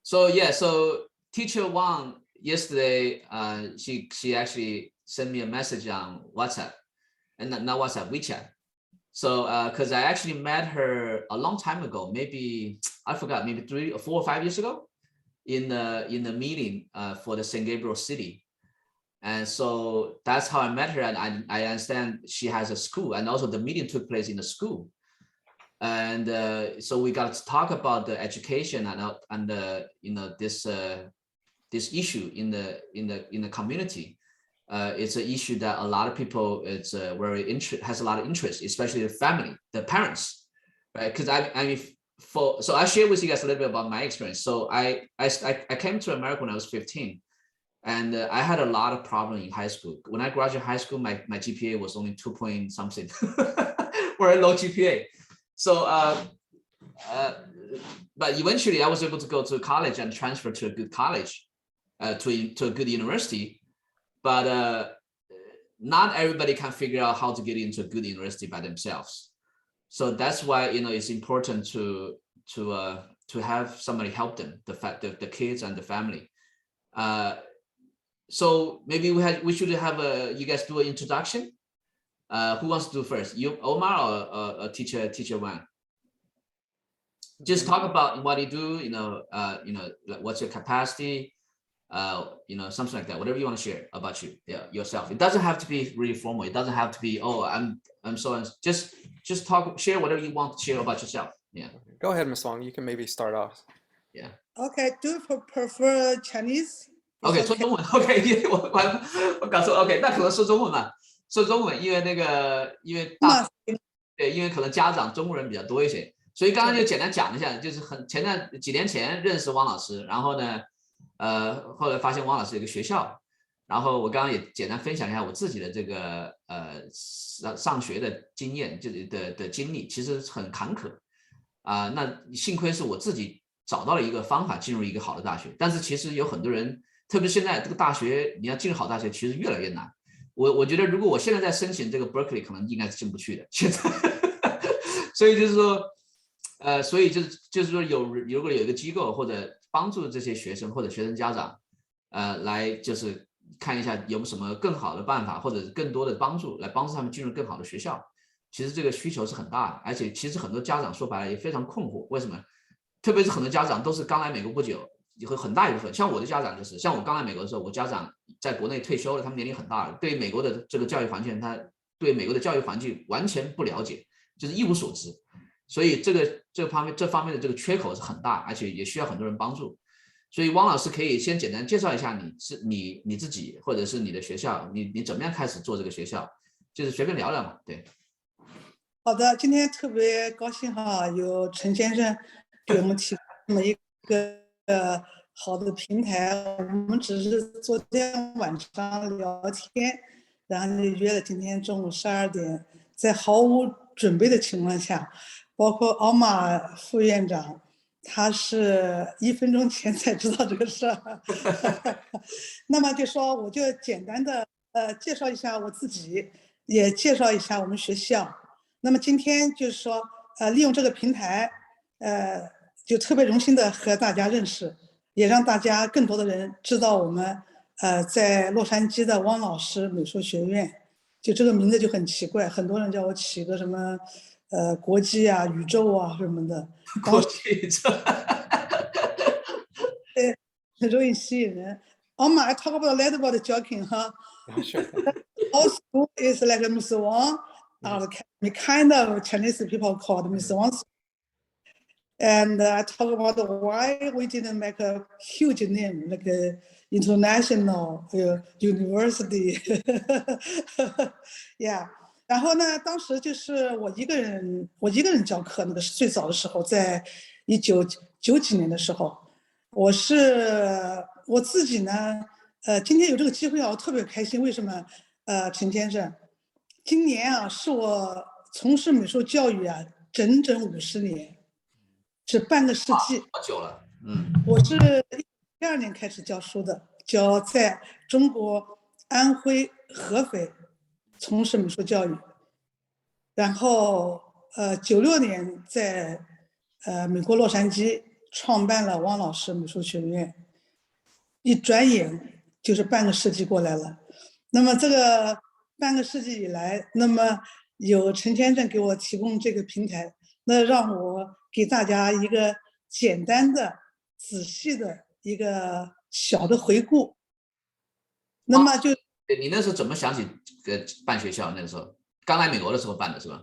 So yeah, so teacher Wang yesterday, she actually sent me a message on WhatsApp, and not WhatsApp, WeChat. So because I actually met her a long time ago, maybe I forgot, maybe 3 or 4 or 5 years ago, in the meeting for the San Gabriel city. And so that's how I met her, and I understand she has a school, and also the meeting took place in the school. And so we got to talk about the education and this issue in the community. It's an issue that a lot of people has a lot of interest, especially the family, the parents, right? Because so I share with you guys a little bit about my experience. So I came to America when I was 15. And I had a lot of problems in high school. When I graduated high school, my GPA was only 2 point something, or a low GPA. So, but eventually I was able to go to college and transfer to a good college, to a good university. But not everybody can figure out how to get into a good university by themselves. So that's why it's important to have somebody help them, the kids and the family. So maybe we should have you guys do an introduction. Who wants to do first? You, Omar, or teacher Wang? Just talk about what you do. What's your capacity? Something like that. Whatever you want to share about yourself. It doesn't have to be really formal. It doesn't have to be I'm so just talk, share whatever you want to share about yourself. Yeah. Go ahead, Miss Wang. You can maybe start off. Yeah. Okay. Do you prefer Chinese? OK， 说中文 OK， 我搞错 OK， 那可能说中文嘛，说中文，因为因为可能家长中国人比较多一些，所以刚刚就简单讲一下，就是几年前认识汪老师，然后呢，后来发现汪老师有个学校，然后我刚刚也简单分享一下我自己的这个上学的经验，就是的经历，其实很坎坷那幸亏是我自己找到了一个方法进入一个好的大学，但是其实有很多人。特别现在这个大学，你要进入好大学，其实越来越难。我觉得，如果我现在在申请这个 Berkeley， 可能应该是进不去的。现在，所以就是说，所以就是说如果有一个机构或者帮助这些学生或者学生家长，来就是看一下有什么更好的办法或者更多的帮助，来帮助他们进入更好的学校。其实这个需求是很大的，而且其实很多家长说白了也非常困惑，为什么？特别是很多家长都是刚来美国不久。有很大一部分，像我的家长就是，像我刚来美国的时候，我家长在国内退休了，他们年龄很大了，对美国的这个教育环境，他对美国的教育环境完全不了解，就是一无所知，所以这方面的这个缺口是很大，而且也需要很多人帮助。所以汪老师可以先简单介绍一下你自己，或者是你的学校，你怎么样开始做这个学校，就是随便聊聊嘛，对。好的，今天特别高兴哈，有陈先生给我们提供了一个。好的平台，我们只是昨天晚上聊天，然后就约了今天中午12点，在毫无准备的情况下，包括奥马副院长，他是1分钟前才知道这个事儿。那么就说我就简单的介绍一下我自己，也介绍一下我们学校。那么今天就是说利用这个平台，就特别荣幸的和大家认识，也让大家更多的人知道我们在洛杉矶的汪老师美术学院。就这个名字就很奇怪，很多人叫我起个什么国际啊、宇宙啊什么的。国际宇宙。对，很容易吸引人。I talk about a little about joking, huh? Sure. Our school is like Miss Wang. Kind of Chinese people called Miss Wang. And I talk about why we didn't make a huge name, like a international university. Yeah. 然后呢，当时就是我一个人教课，那个是最早的时候，在1990几年的时候，我自己呢，今天有这个机会啊，我特别开心。为什么？陈先生，今年啊，是我从事美术教育啊，整整50年。是半个世纪，好久了。我是12年开始教书的，教在中国安徽合肥从事美术教育，然后96年在美国洛杉矶创办了王老师美术学院，一转眼就是半个世纪过来了。那么这个半个世纪以来，那么有陈先生给我提供这个平台，那让我给大家一个简单的、仔细的一个小的回顾。那么就你那时候怎么想起办学校？那个时候刚来美国的时候办的是吧？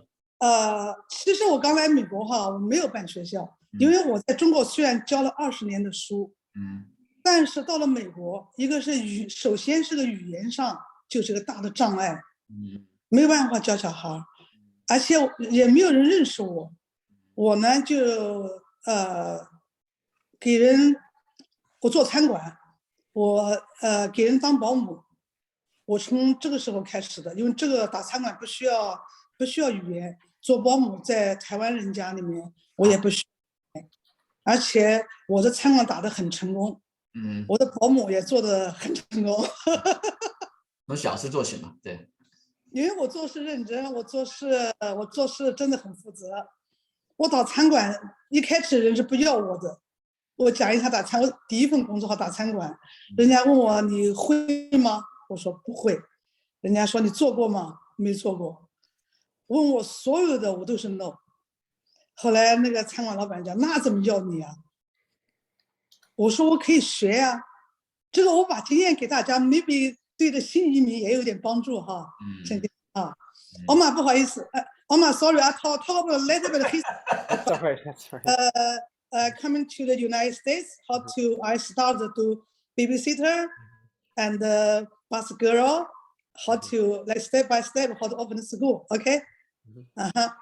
其实我刚来美国哈，我没有办学校，因为我在中国虽然教了20年的书，但是到了美国，一个是首先是个语言上就是个大的障碍，没有办法教小孩，而且也没有人认识我。我呢就给人，我做餐馆，我给人当保姆，我从这个时候开始的，因为这个打餐馆不需要语言，做保姆在台湾人家里面我也不需要，而且我的餐馆打得很成功，我的保姆也做得很成功。从小事做起嘛，对。因为我做事认真，我做事真的很负责。我打餐馆一开始人是不要我的，我讲一下我第一份工作打餐馆，人家问我你会吗？我说不会。人家说你做过吗？没做过。问我所有的我都是 no。后来那个餐馆老板讲那怎么要你啊？我说我可以学呀，这个我把经验给大家 ，maybe 对着新移民也有点帮助哈。欧玛不好意思，欧玛 sorry，I talk about a little bit of history. That's all right. That's all right. Coming to the United States, I started to babysitter and bus girl, how to like step by step how to open the school. Okay.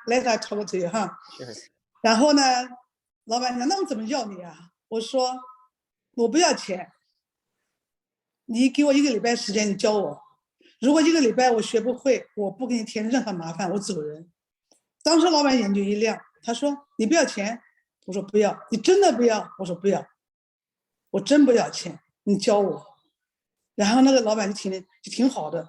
Later I talk to you 哈。Sure. 然后呢，老板娘那我怎么要你啊？我说我不要钱，你给我1个礼拜时间，你教我。如果1个礼拜我学不会，我不给你添任何麻烦，我走人。当时老板眼就一亮，他说你不要钱？我说不要。你真的不要？我说不要，我真不要钱，你教我。然后那个老板就挺好的。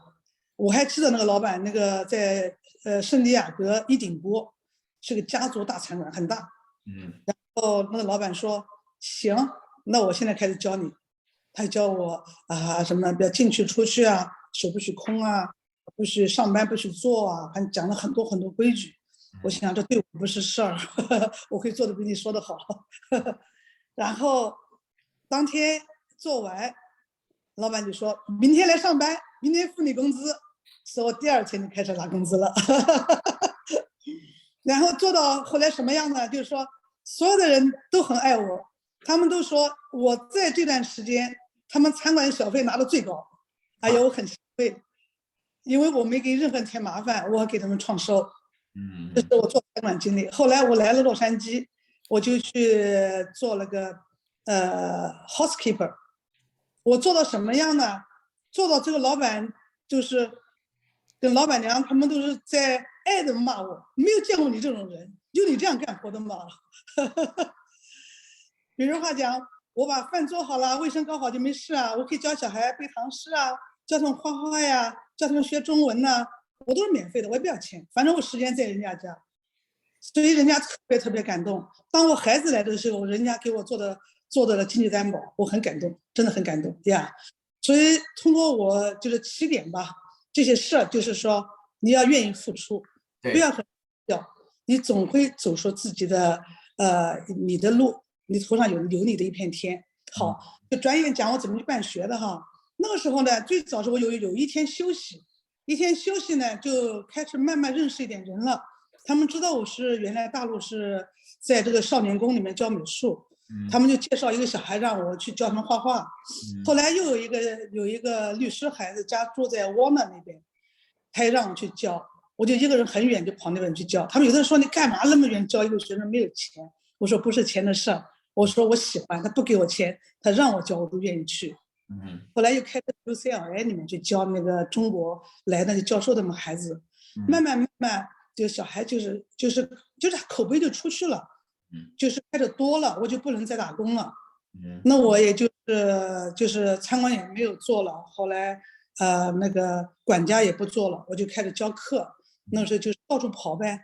我还记得那个老板，那个在圣地亚哥伊顶波是个家族大餐馆，很大。然后那个老板说行，那我现在开始教你。他教我什么不要进去出去啊，手不许空啊，不许上班不许坐啊，还讲了很多很多规矩。我想这对我不是事儿，我可以做的比你说的好。然后当天做完，老板就说明天来上班，明天付你工资，所以我第2天就开始拿工资了。然后做到后来什么样呢？就是说所有的人都很爱我，他们都说我在这段时间他们餐馆的小费拿的最高。哎呀，我很欣慰，因为我没给任何人添麻烦，我给他们创收。这是我做餐馆经历。后来我来了洛杉矶，我就去做了个housekeeper。我做到什么样呢？做到这个老板就是跟老板娘他们都是在爱的骂我，没有见过你这种人，有你这样干活的吗？比如话讲，我把饭做好了，卫生搞好就没事啊，我可以教小孩背唐诗啊，教他们画画呀，教他们学中文呐，我都是免费的，我也不要钱，反正我时间在人家家，所以人家特别特别感动。当我孩子来的时候，人家给我做的经济担保，我很感动，真的很感动呀。所以通过我就是起点吧，这些事儿就是说你要愿意付出，不要很你总会走出自己的你的路，你头上有你的一片天。好，就转眼讲我怎么去办学的哈。那个时候呢，最早是我有一天休息，呢，就开始慢慢认识一点人了。他们知道我是原来大陆是在这个少年宫里面教美术，他们就介绍一个小孩让我去教他们画画。后来又有一个律师孩子家住在沃纳那边，他也让我去教，我就一个人很远就跑那边去教。他们有的人说你干嘛那么远教一个学生没有钱？我说不是钱的事儿，我说我喜欢，他不给我钱，他让我教我都愿意去。后来又开到 UCLA 里面去教那个中国来的教授的孩子，慢慢就小孩就是口碑就出去了，就是开始多了，我就不能再打工了。那我也就是餐馆也没有做了，后来那个管家也不做了，我就开始教课。那时候就到处跑呗，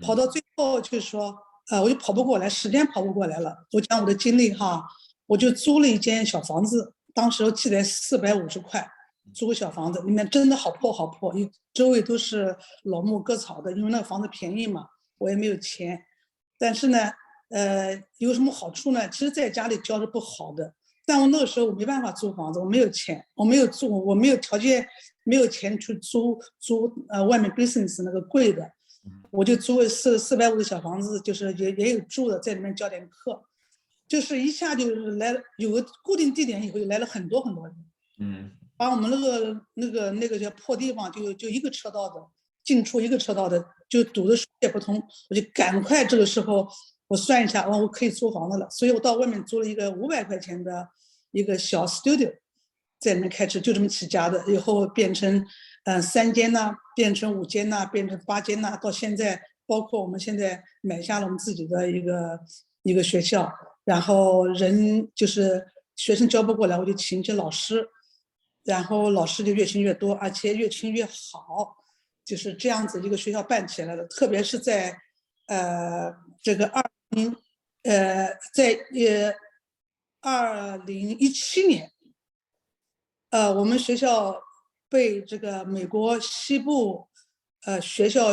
跑到最后就是说我就跑不过来，时间跑不过来了。我讲我的经历哈，我就租了一间小房子，当时记得450块，租个小房子，里面真的好破好破，周围都是老木割草的，因为那个房子便宜嘛，我也没有钱。但是呢，有什么好处呢？其实在家里教是不好的，但我那个时候我没办法租房子，我没有钱，我没有条件，没有钱去租外面 business 那个贵的。我就租了450的小房子，就是也有住的，在里面教点课，就是一下就是来了，有个固定地点以后就来了很多很多人，把我们那个叫破地方就一个车道的进出一个车道的就堵得水泄不通，我就赶快这个时候我算一下，我可以租房子了，所以我到外面租了一个500块钱的一个小 studio， 在里面开始就这么起家的，以后变成3间呐，变成5间呐，变成8间呐，到现在包括我们现在买下了我们自己的一个学校，然后人就是学生教不过来，我就请一些老师，然后老师就越请越多，而且越请越好，就是这样子一个学校办起来了。特别是在这个2017年，我们学校被这个美国西部学校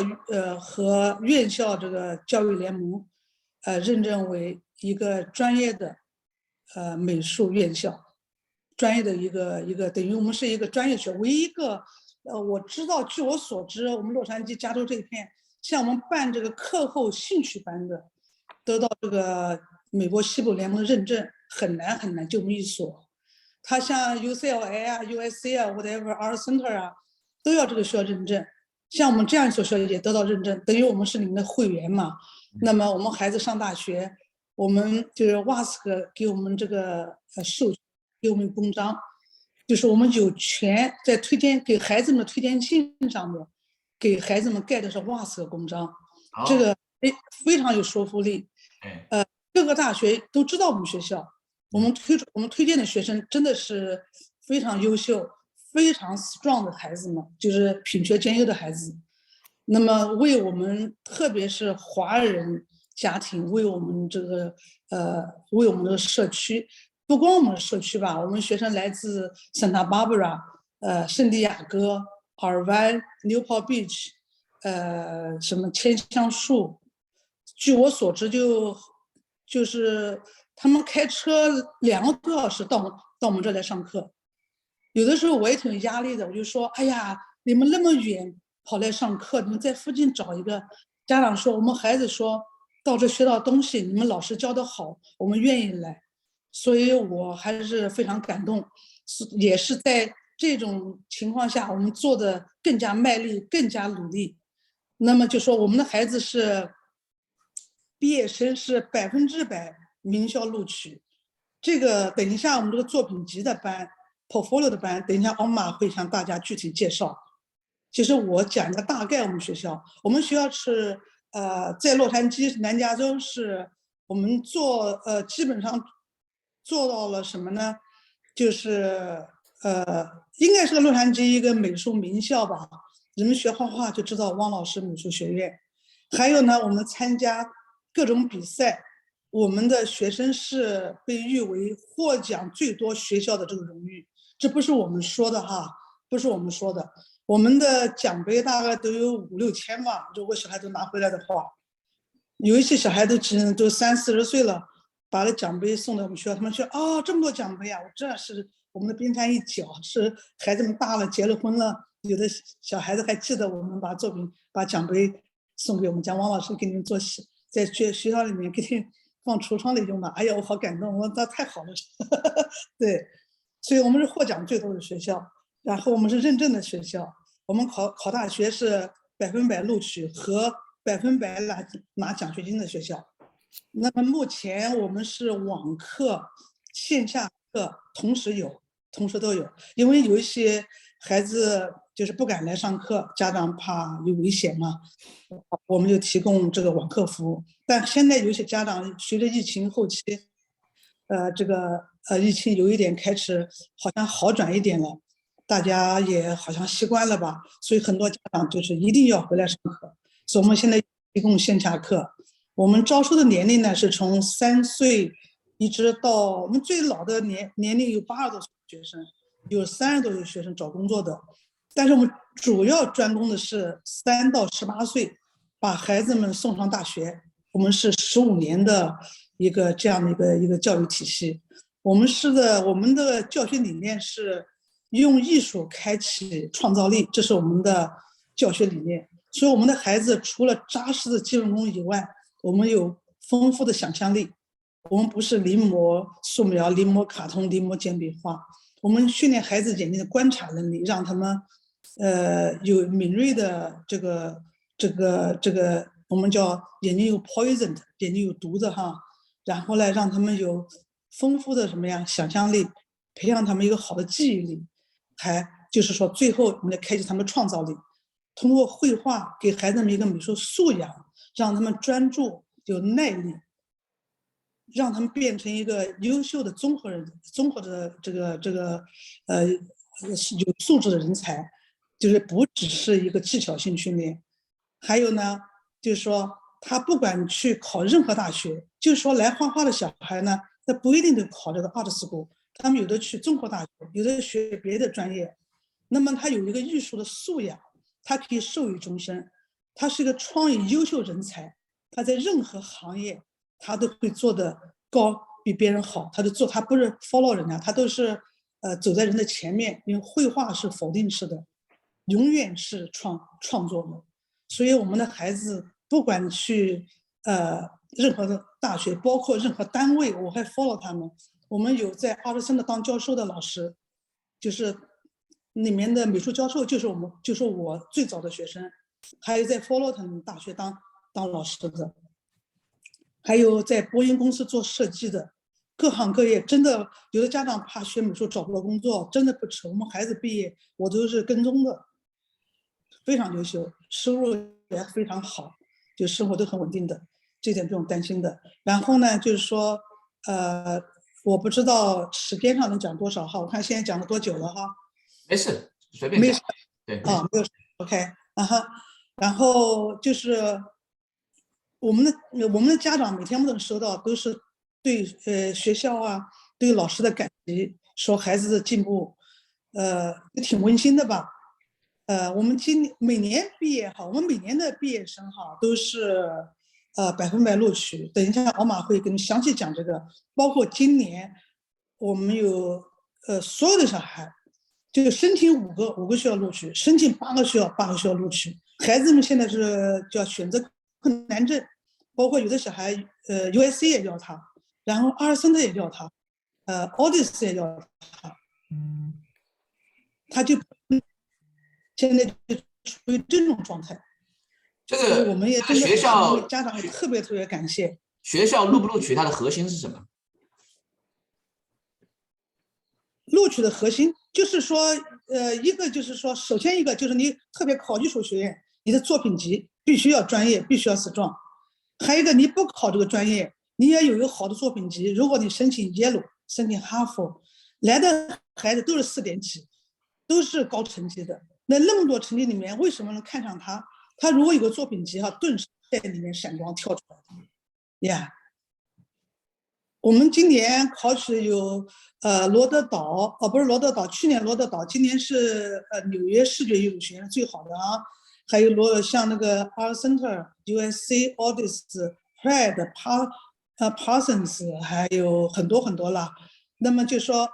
和院校这个教育联盟认证为一个专业的美术院校，专业的一个等于我们是一个专业学，唯一一个我知道，据我所知，我们洛杉矶、加州这一片，像我们办这个课后兴趣班的，得到这个美国西部联盟的认证很难很难，就我们一所。它像 UCLA 啊、USC 啊、whatever Art Center 啊，都要这个学校认证。像我们这样一所学校也得到认证，等于我们是你们的会员嘛。那么我们孩子上大学，我们就是 WASC 给我们这个授权，给我们公章，就是我们有权在推荐给孩子们的推荐信上面，给孩子们盖的是 WASC 公章，这个非常有说服力。各个大学都知道我们学校。我们推荐的学生真的是非常优秀、非常 strong 的孩子们，就是品学兼优的孩子。那么为我们，特别是华人家庭，为我们这个社区，不光我们的社区吧，我们学生来自 Santa Barbara、圣地亚哥、尔湾、Newport Beach，什么千香树。据我所知，就是他们开车2个多小时到我们这来上课，有的时候我也挺有压力的，我就说，哎呀，你们那么远跑来上课，你们在附近找一个。家长说，我们孩子说到这学到东西，你们老师教得好，我们愿意来，所以我还是非常感动，也是在这种情况下，我们做的更加卖力，更加努力。那么就说我们的孩子是毕业生是100%名校录取，这个等一下我们这个作品集的班 portfolio 的班，等一下奥玛会向大家具体介绍。其实我讲一个大概，我们学校是在洛杉矶南加州，是我们基本上做到了什么呢？就是应该是个洛杉矶一个美术名校吧，人们学画画就知道汪老师美术学院。还有呢，我们参加各种比赛，我们的学生是被誉为获奖最多学校的这个荣誉，这不是我们说的哈，不是我们说的。我们的奖杯大概都有5、6千吧，如果小孩都拿回来的话，有一些小孩都30、40岁了，把那奖杯送到我们学校，他们说这么多奖杯啊，这是我们的冰山一角，是孩子们大了结了婚了，有的小孩子还记得我们把奖杯送给我们，讲王老师给你们做戏，在学校里面给你放橱窗里用吧。哎呀，我好感动，我这太好了。对，所以我们是获奖最多的学校，然后我们是认证的学校，我们考大学是100%录取和100%拿奖学金的学校。那么目前我们是网课、线下课同时都有，因为有一些孩子就是不敢来上课，家长怕有危险嘛，我们就提供这个网课服务。但现在有些家长随着疫情后期，疫情有一点开始好像好转一点了，大家也好像习惯了吧，所以很多家长就是一定要回来上课，所以我们现在提供线下课，我们招收的年龄呢是从3岁一直到我们最老的年龄有80多岁学生，有30多岁学生找工作的。但是我们主要专攻的是3到18岁，把孩子们送上大学。我们是15年的一个这样的一个教育体系。我们的教学理念是用艺术开启创造力，这是我们的教学理念。所以我们的孩子除了扎实的基本功以外，我们有丰富的想象力。我们不是临摹素描、临摹卡通、临摹简笔画，我们训练孩子眼睛的观察能力，让他们有敏锐的这个我们叫眼睛有 poison， 眼睛有毒的哈。然后呢，让他们有丰富的什么呀想象力，培养他们一个好的记忆力，还就是说最后我们要开启他们的创造力，通过绘画给孩子们一个美术素养，让他们专注有耐力，让他们变成一个优秀的综合的有素质的人才，就是不只是一个技巧性训练。还有呢，就是说他不管去考任何大学，就是说来画画的小孩呢，他不一定得考这个 art school， 他们有的去综合大学，有的学别的专业，那么他有一个艺术的素养，他可以受益终身，他是一个创意优秀人才，他在任何行业他都会做得比别人好，他不是 follow 人家，他都是走在人的前面，因为绘画是否定式的，永远是创作的。所以我们的孩子不管去任何的大学，包括任何单位，我还 follow 他们。我们有在23的当教授的老师，就是里面的美术教授就是我最早的学生，还有在 follow 他们大学当老师的，还有在波音公司做设计的，各行各业。真的有的家长怕学美术找不到工作，真的不迟，我们孩子毕业我都是跟踪的，非常优秀，收入也非常好，就生活都很稳定的，这点不用担心的。然后呢，就是说我不知道时间上能讲多少哈，我看现在讲了多久了哈。没事，随便讲。对，没有 OK 然后就是我们的家长每天我们都收到，都是对学校啊，对老师的感激，说孩子的进步，挺温馨的吧。我们每年毕业哈，我们每年的毕业生哈都是100%录取。等一下奥马会跟你详细讲这个，包括今年我们有所有的小孩就申请5个学校录取，申请8个学校录取。孩子们现在是叫选择困难症，包括有的小孩USC 也要他，然后阿尔森特也要他，Audis 也要他，他就现在就处于这种状态。这个我们也真的学校家长也特别感谢。学校录不录取它的核心是什么？录取的核心就是说，一个就是说，首先一个就是你特别考艺术学院，你的作品集必须要专业，必须要strong。还有一个你不考这个专业，你也有一个好的作品集。如果你申请 Yale， 申请哈佛来的孩子都是4点几，都是高成绩的。那么多成绩里面，为什么能看上他？他如果有个作品集哈，顿时在里面闪光跳出来呀。我们今年考取有罗德岛，不是罗德岛，去年罗德岛，今年是纽约视觉艺术学院最好的啊。还有像那个 Art Center、USC、Audis、Pratt、Parsons， 还有很多了。那么就说，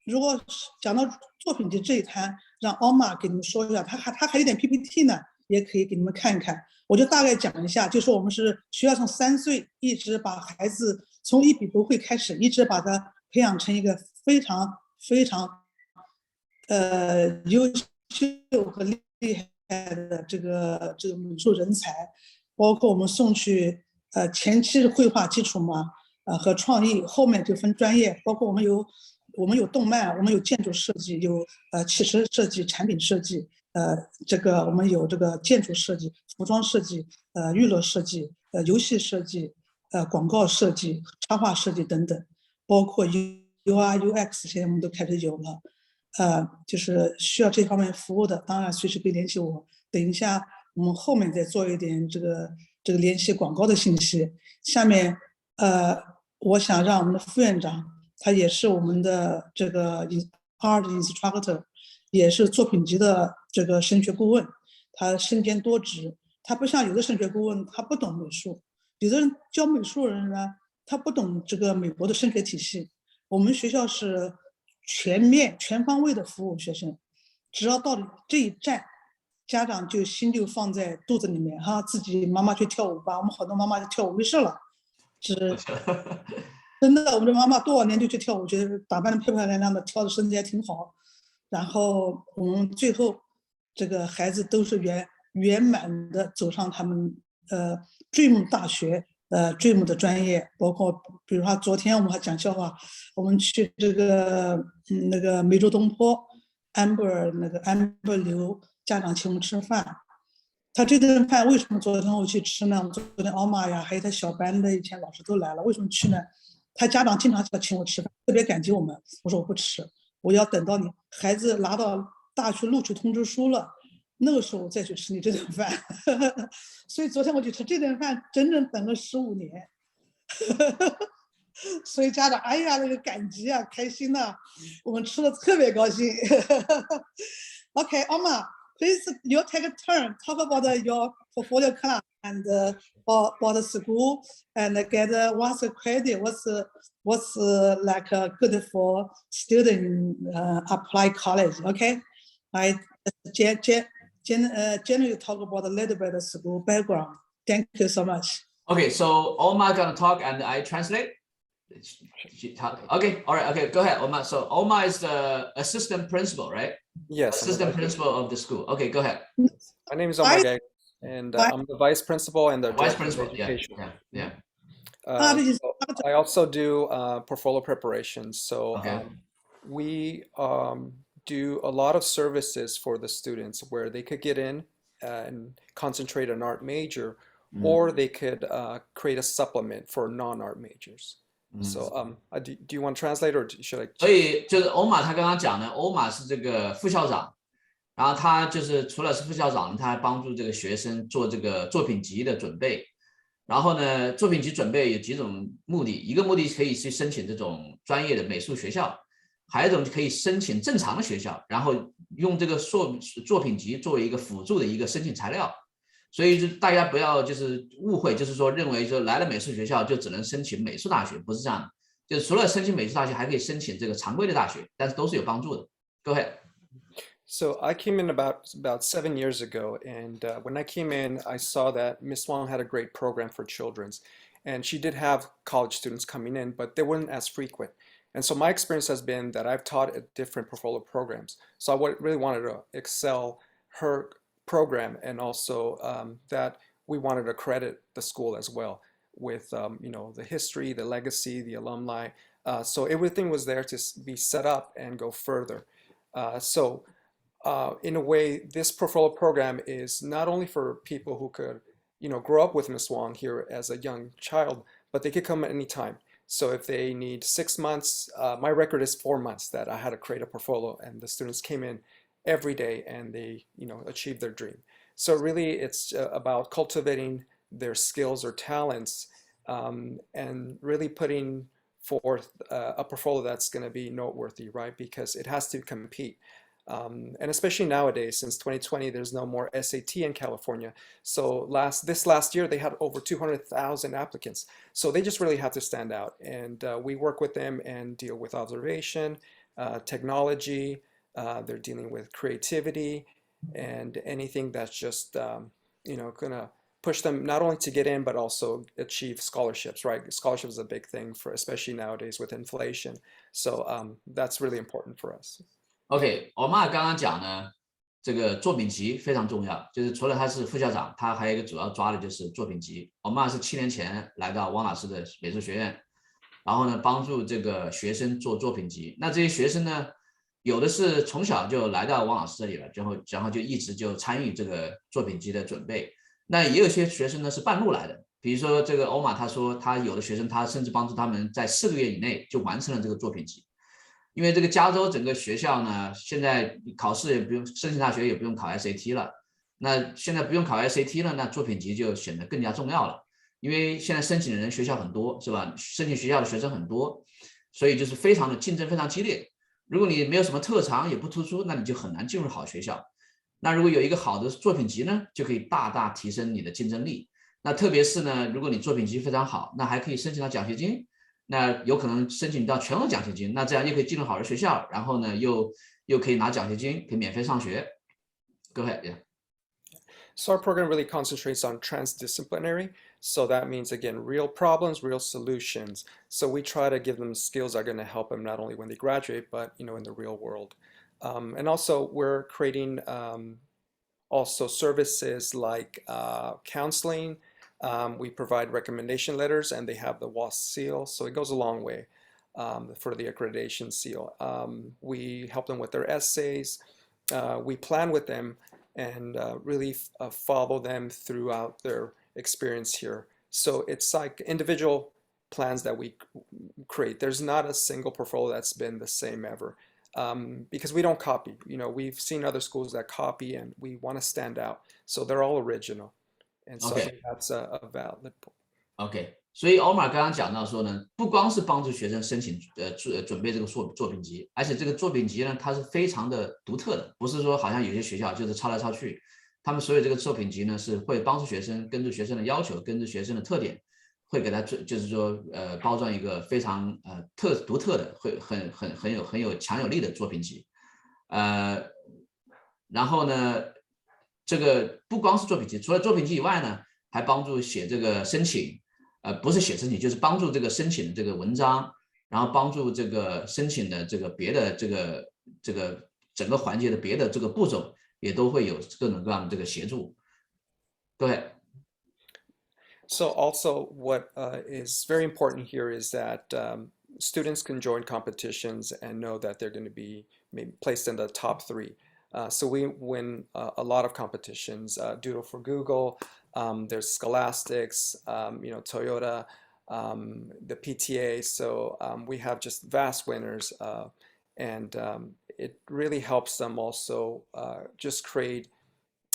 如果讲到作品集这一摊，让奥玛给你们说一下，他还有点 PPT 呢，也可以给你们看一看。我就大概讲一下，就是我们是学校从3岁一直把孩子从一笔不会开始，一直把他培养成一个非常优秀和厉害的这个美术人才，包括我们送去前期绘画基础嘛，和创意，后面就分专业，包括我们有动漫，我们有建筑设计，有汽车设计、产品设计，这个我们有这个建筑设计、服装设计、娱乐设计、游戏设计、广告设计、插画设计等等，包括 UI、UX 现在我们都开始有了。就是需要这方面服务的，当然随时可以联系我。等一下我们后面再做一点这个这个联系广告的信息。下面我想让我们的副院长，他也是我们的这个 art instructor， 也是作品集的这个升学顾问，他身兼多职。他不像有的升学顾问，他不懂美术，有的人教美术的人呢，他不懂这个美国的升学体系。我们学校是全方位的服务学生，只要到这一站，家长就心就放在肚子里面哈，自己妈妈去跳舞吧，我们好多妈妈就跳舞没事了，真的，我们的妈妈多少年就去跳舞，觉得打扮的漂漂亮亮的，跳的身体还挺好。然后我们最后这个孩子都是圆满的走上他们dream 大学dream 的专业，包括比如说昨天我们还讲笑话，我们去这个那个梅州东坡 Amber 刘家长请我们吃饭。他这顿饭为什么昨天我去吃呢？昨天奥玛呀，还有他小班的以前老师都来了，为什么去呢？他家长经常请我吃饭，特别感激我们。我说我不吃，我要等到你孩子拿到大学录取通知书了，那个时候我再去吃你这顿饭。所以昨天我去吃这顿饭，整整等了15年。所以家长哎呀那个感激啊，开心啊，我们吃的特别高兴。OK， Oma, please you take a turn, talk about your portfolio class and about the school and get what's the credit, what's like good for student apply college. Okay, I generally talk about a little bit of school background. Thank you so much. Okay, so Omar gonna talk and I translate. Okay, all right, okay, go ahead, Omar. So Omar is the assistant principal, right? Yes. Assistant principal of the school. Okay, go ahead. My name is Omar Gag, and I'm the vice principal and the Vice director of principal, yeah, education. yeah. So I also do portfolio preparations. So Okay. we do a lot of services for the students where they could get in and concentrate on art major, or they could create a supplement for non-art majors. So do you want to translate or should I? 所以就是欧玛他刚刚讲的，欧玛是这个副校长，然后他就是除了是副校长，他还帮助这个学生做这个作品集的准备。然后呢，作品集准备有几种目的，一个目的可以去申请这种专业的美术学校，还有一种可以申请正常的学校，然后用这个作品集作为一个辅助的一个申请材料。所以就大家不要就是误会，就是说认为说来了美术学校就只能申请美术大学，不是这样的。就是除了申请美术大学，还可以申请这个常规的大学，但是都是有帮助的。Go ahead. So I came in about 7 years ago, and when I came in, I saw that Miss Wong had a great program for children's, and she did have college students coming in, but they weren't as frequent. And so my experience has been that I've taught at different portfolio programs. So I really wanted to excel her program, and also that we wanted to credit the school as well with the history, the legacy, the alumni. So everything was there to be set up and go further. In a way, this portfolio program is not only for people who could, grow up with Miss Wong here as a young child, but they could come at any time. So if they need 6 months, my record is 4 months that I had to create a portfolio, and the students came in every day and they, achieved their dream. So really, it's about cultivating their skills or talents, and really putting forth a portfolio that's going to be noteworthy, right? Because it has to compete. And especially nowadays, since 2020, there's no more SAT in California. So this last year, they had over 200,000 applicants. So they just really have to stand out. And we work with them and deal with observation, technology. They're dealing with creativity and anything that's just, going to push them not only to get in, but also achieve scholarships, right? Scholarships is a big thing for, especially nowadays with inflation. So that's really important for us. OK， 欧玛刚刚讲呢，这个作品集非常重要，就是除了他是副校长，他还有一个主要抓的就是作品集。欧玛是7年前来到汪老师的美术学院，然后呢帮助这个学生做作品集。那这些学生呢，有的是从小就来到汪老师这里了，然后就一直就参与这个作品集的准备。那也有些学生呢是半路来的，比如说这个欧玛他说他有的学生他甚至帮助他们在4个月以内就完成了这个作品集。因为这个加州整个学校呢，现在考试也不用申请大学也不用考 SAT 了，那现在不用考 SAT 了，那作品集就显得更加重要了，因为现在申请的人学校很多，是吧？申请学校的学生很多，所以就是非常的竞争非常激烈。如果你没有什么特长也不突出，那你就很难进入好学校。那如果有一个好的作品集呢，就可以大大提升你的竞争力。那特别是呢，如果你作品集非常好，那还可以申请到奖学金，那有可能申请到全额奖学金，那这样又可以进入好的学校，然后呢又可以拿奖学金，可以免费上学。Go ahead, yeah. So our program really concentrates on transdisciplinary. So that means, again, real problems, real solutions. So we try to give them skills that are going to help them not only when they graduate, but in the real world. And also we're creating also services like counseling. We provide recommendation letters, and they have the WASP seal, so it goes a long way for the accreditation seal. We help them with their essays. We plan with them and really follow them throughout their experience here. So it's like individual plans that we create. There's not a single portfolio that's been the same ever. Because we don't copy. We've seen other schools that copy, and we want to stand out. So they're all original. And so I think that's a valid point. OK， 所以欧玛刚刚讲到说呢，不光是帮助学生申请准备这个作品集，而且这个作品集呢，它是非常的独特的，不是说好像有些学校就是抄来抄去，他们所有这个作品集呢是会帮助学生根据学生的要求，根据学生的特点，会给他就是说包装一个非常独特的，会很有强有力的作品集，然后呢，这个不光是作品集，除了作品集以外呢，还帮助写这个申请，不是写申请，就是帮助这个申请的这个文章，然后帮助这个申请的这个别的这个整个环节的别的这个步骤，也都会有各种各样的这个协助。对。So also what is very important here is that students can join competitions and know that they're going to be maybe placed in the top 3. So we win a lot of competitions, Doodle for Google, there's Scholastics, Toyota, the PTA. So we have just vast winners, and it really helps them also just create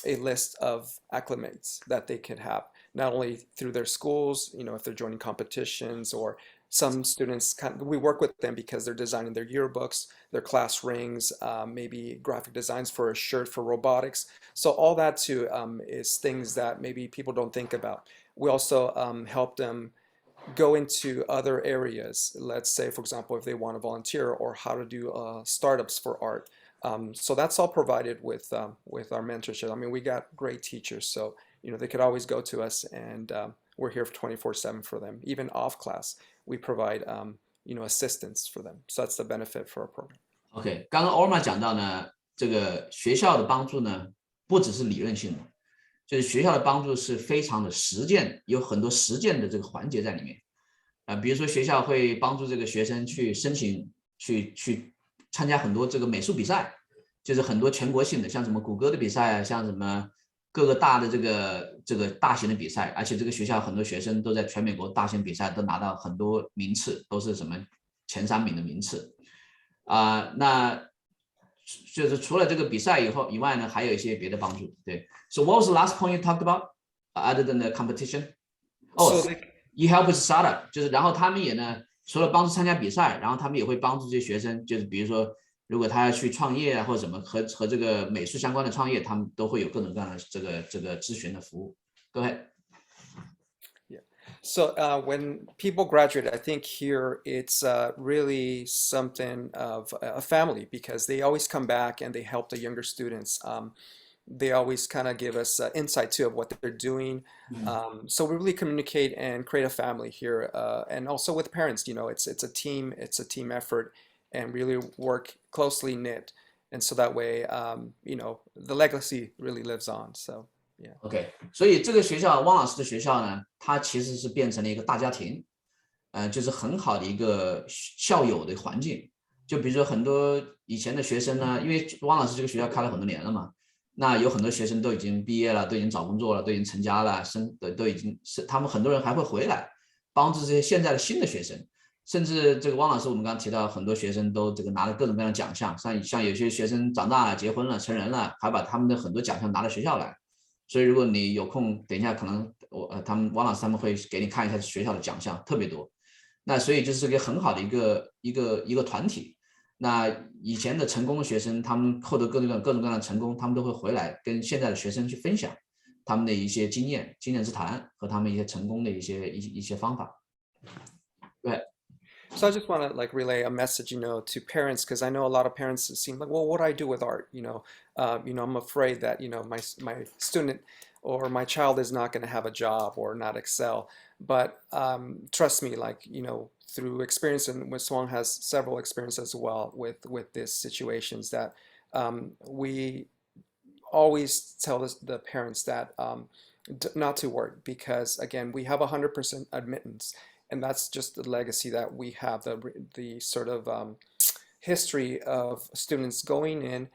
a list of acclimates that they could have, not only through their schools, if they're joining competitions, or some students, we work with them because they're designing their yearbooks, their class rings, maybe graphic designs for a shirt for robotics. So all that too is things that maybe people don't think about. We also help them go into other areas. Let's say, for example, if they want to volunteer, or how to do startups for art. So that's all provided with our mentorship. I mean, we got great teachers, so they could always go to us, and we're here 24/7 for them. Even off class, we provide assistance for them. So that's the benefit for our program. OK， 刚刚 Orma 讲到呢，这个学校的帮助呢，不只是理论性的，就是学校的帮助是非常的实践，有很多实践的这个环节在里面。比如说学校会帮助这个学生去申请去参加很多这个美术比赛，就是很多全国性的，像什么谷歌的比赛啊，像什么各个大的这个大型的比赛，而且这个学校很多学生都在全美国大型比赛都拿到很多名次，都是什么前3名的名次那就是除了这个比赛以外呢，还有一些别的帮助。对 ，So what was the last point you talked about other than the competition? You help with startup， 就是然后他们也呢，除了帮助参加比赛，然后他们也会帮助这些学生，就是比如说，如果他要去创业啊，或者什么和这个美术相关的创业，他们都会有各种各样的这个咨询的服务。Go ahead. Yeah. So when people graduate, I think here it's really something of a family, because they always come back and they help the younger students. They always kind of give us insight too of what they're doing. So we really communicate and create a family here, and also with parents. It's a team effort, and really work closely knit, and so that way, the legacy really lives on. So yeah. OK， 所以这个学校汪老师的学校呢，它其实是变成了一个大家庭，就是很好的一个校友的环境。就比如说很多以前的学生呢，因为汪老师这个学校开了很多年了嘛。那有很多学生都已经毕业了，都已经找工作了，都已经成家了，都已经是他们很多人还会回来帮助这些现在的新的学生，甚至这个汪老师我们刚刚提到很多学生都这个拿了各种各样的奖项，像有些学生长大了、结婚了、成人了，还把他们的很多奖项拿到学校来，所以如果你有空，等一下可能王老师他们会给你看一下学校的奖项特别多。那所以就是个很好的一个团体。那以前的成功的学生，他们获得各种各样的成功，他们都会回来跟现在的学生去分享他们的一些经验之谈和他们一些成功的一些方法。对。So I just want to like relay a message, to parents, because I know a lot of parents seem like, well, what do I do with art? I'm afraid that, my student or my child is not going to have a job or not excel. But trust me, like, through experience, and Swan has several experiences as well with these situations, that we always tell the parents that not to worry, because again, we have 100% admittance. And that's just the legacy that we have, the sort of history of students going in,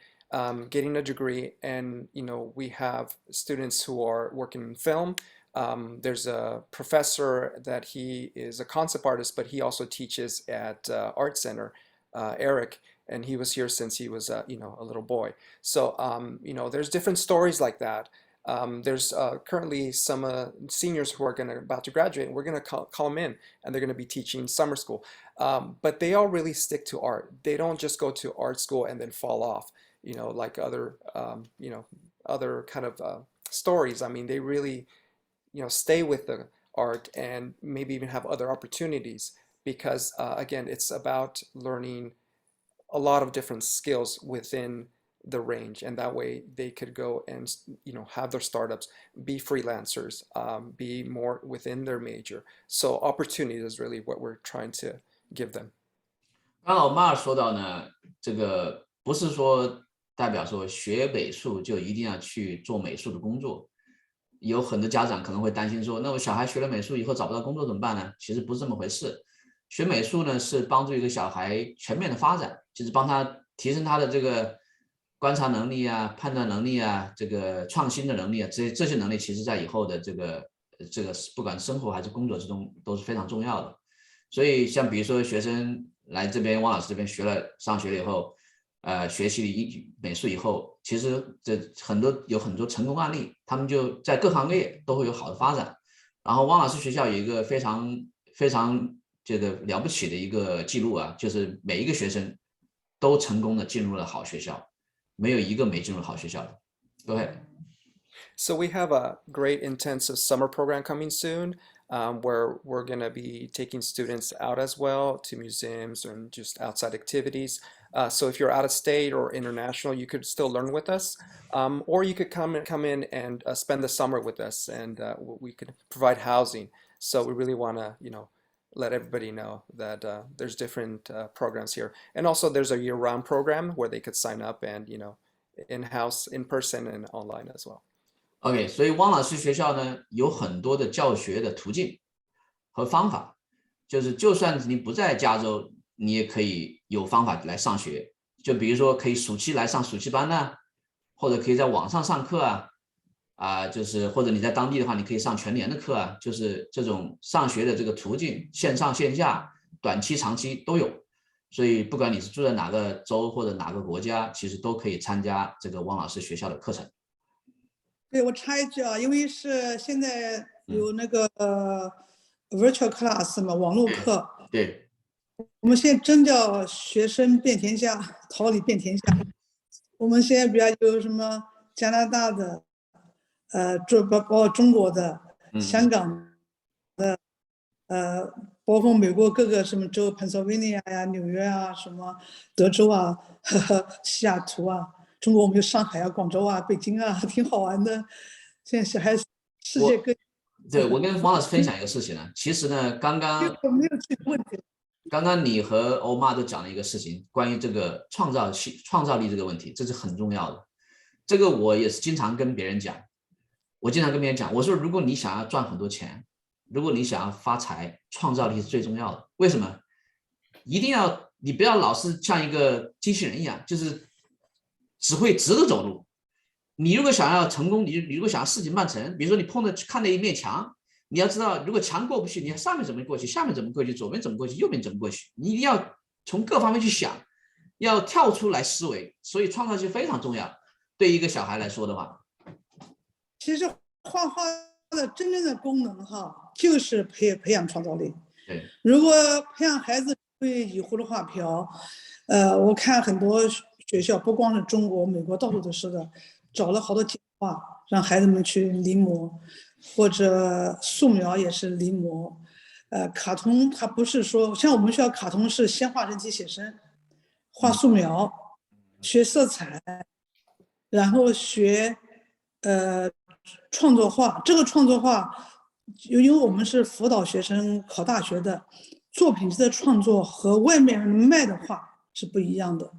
getting a degree, and we have students who are working in film. There's a professor that he is a concept artist, but he also teaches at Art Center, Eric, and he was here since he was a little boy. So there's different stories like that. There's currently some seniors who are about to graduate, and we're going to call them in, and they're going to be teaching summer school. But they all really stick to art. They don't just go to art school and then fall off, like other kind of stories. I mean, they really, stay with the art and maybe even have other opportunities, because again, it's about learning a lot of different skills within the range, and that way they could go and have their startups, be freelancers, be more within their major. So opportunity is really what we're trying to give them. 刚刚我妈说到呢，这个不是说代表说学美术就一定要去做美术的工作。有很多家长可能会担心说，那我小孩学了美术以后找不到工作怎么办呢？其实不是这么回事。学美术呢是帮助一个小孩全面的发展，就是帮他提升他的这个观察能力啊、判断能力啊、这个创新的能力啊，这些能力，其实在以后的这个不管生活还是工作之中都是非常重要的。所以像比如说学生来这边汪老师这边上学了以后，学习美术以后，其实有很多成功案例，他们就在各行各业都会有好的发展。然后汪老师学校有一个非常非常这个了不起的一个记录啊，就是每一个学生都成功的进入了好学校。没有一个没进入好学校的。Go ahead. So we have a great intensive summer program coming soon, where we're going to be taking students out as well to museums and just outside activities. So if you're out of state or international, you could still learn with us, or you could come in and spend the summer with us, and we could provide housing. So we really want to, let everybody know that there's different programs here. And also there's a year-round program where they could sign up and, in-house, in person, and online as well. OK， 所以汪老师学校呢有很多的教学的途径和方法，就算你不在加州，你也可以有方法来上学。就比如说可以暑期来上暑期班呢，或者可以在网上上课啊，就是或者你在当地的话，你可以上全年的课啊，就是这种上学的这个途径，线上线下、短期、长期都有。所以不管你是住在哪个州或者哪个国家，其实都可以参加这个汪老师学校的课程。对，我插一句啊，因为是现在有那个virtual class 嘛，网络课。对。我们现在真叫学生遍天下，桃李遍天下。我们现在比较有什么加拿大的，包括中国的、香港的，包括美国各个什么州 ，Pennsylvania 呀、纽约啊、什么德州啊、西雅图啊。中国我们有上海啊、广州啊、北京啊，挺好玩的。现在小孩子世界各地。对，我跟汪老师分享一个事情呢。其实呢，刚刚没有这个问题。刚刚你和欧妈都讲了一个事情，关于这个创造力这个问题，这是很重要的。这个我也是经常跟别人讲。我经常跟别人讲，我说如果你想要赚很多钱，如果你想要发财，创造力是最重要的。为什么？你不要老是像一个机器人一样，就是只会直着走路。你如果想要成功，你如果想要事情办成，比如说你看到一面墙，你要知道，如果墙过不去，你上面怎么过去，下面怎么过去，左边怎么过去，右边怎么过去，你一定要从各方面去想，要跳出来思维。所以创造性非常重要，对一个小孩来说的话。其实画画的真正的功能哈，就是培养创造力。对，如果培养孩子会以葫芦画瓢，我看很多学校不光是中国、美国到处都是的，找了好多简画让孩子们去临摹，或者素描也是临摹。卡通它不是说像我们学校卡通是先画人体写生，画素描，学色彩，然后学创作画。这个创作画，因为我们是辅导学生考大学的，作品集的创作和外面卖的画是不一样的。